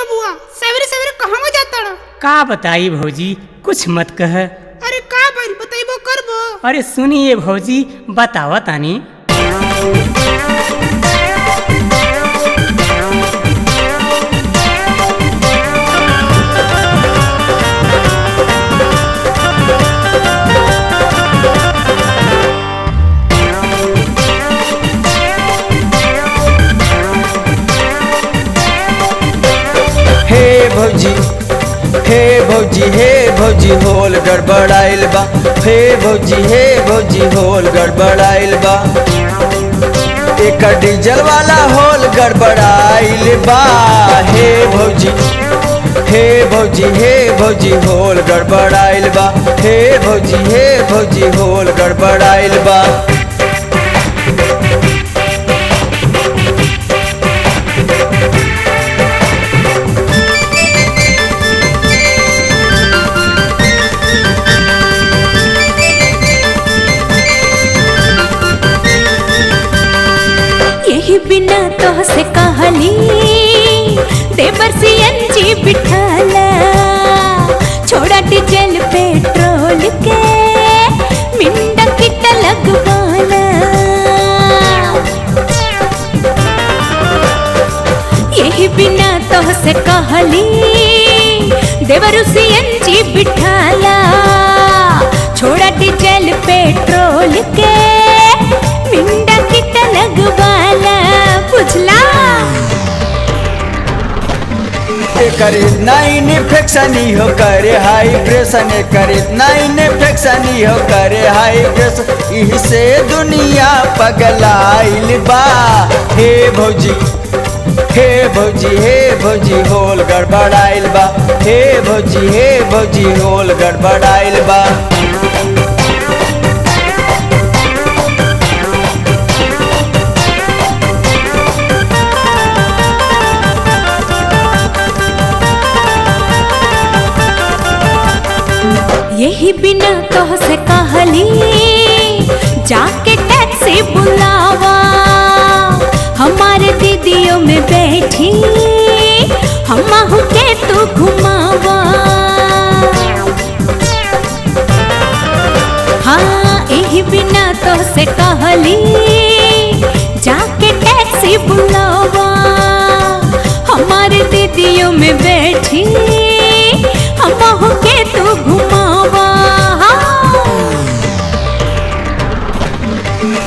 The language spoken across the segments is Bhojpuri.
बबुआ सवेरे सवेरे कहाँ जाता रहा? का बताई भौजी, कुछ मत कह। अरे का भइल बताइबो करबो? अरे सुनिए भौजी, बतावा तानी। हे भौजी होल गड़बड़ाइल बा। हे भौजी होल गड़बड़ाइल बा। एक डीजल वाला होल गड़बड़ाइल बा। हे भौजी होल गड़बड़ाइल बा। हे भौजी होल गड़बड़ाइल बा। बिना तो से कहली देवर सीएनजी बिठाला, छोड़ा डीजल पेट्रोल के मिंडा किट लगवाना। यही बिना तो से कहली देवर सीएनजी बिठाला, छोड़ा डीजल पेट्रोल के मिंडा किट लगवाला। बुझला कर इतना इन्फेक्शन हो करे हाई प्रेशर, कर इतना इन्फेक्शन हो करे हाई प्रेशर, इससे दुनिया पगलाइल बा। हे भौजी होल गड़बड़ाइल बा। हे भौजी होल गड़बड़ाइल बा। यही बिना तो से कहली जाके टैक्सी बुलावा, हमारे दीदियों में बैठी हम के तू घुमावा। हाँ यही बिना तो से कहली जाके टैक्सी बुलावा, हमारे दीदियों में बैठी हम के तू घुमावा।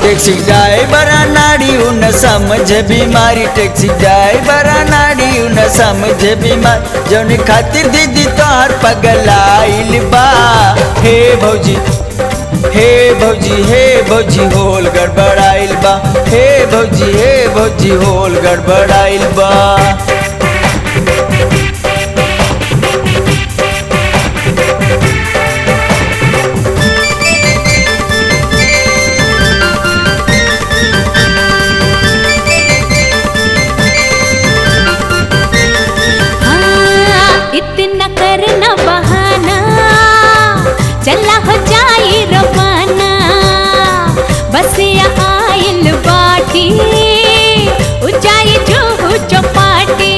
टैक्सी ड्राइवर नाड़ी उन समझ बीमारी, टैक्सी ड्राइवर नाड़ी उन समझ बीमारी, जौन खातिर दीदी तोहर पगलाइल बा। हे भौजी होल गड़बड़ाइल बा। हे भौजी होल गड़बड़ाइल बा। इतना करना बहाना, चला हो जाई रवाना। बसिया आइल बाटी उजाई जो चौपाटी।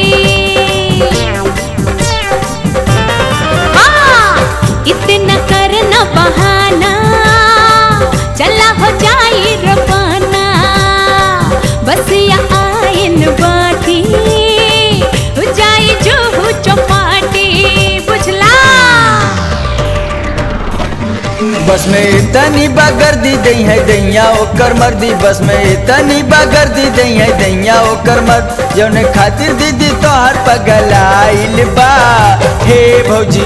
इतना करना बहाना, चला हो जाई रवाना। बसिया आइल बाटी उजाई जो चौपाटी। बुझला बस में इतनी बगर्दी दई है दैया ओकर मर्दी, बस में इतनी बगर्दी दई है दैया ओकर मर्द, जौन खातिर दीदी तोहर पगलाइल बा। हे भौजी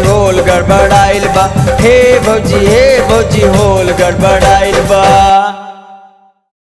होल गड़बड़ाइल बा। हे भौजी होल गड़बड़ाइल बा।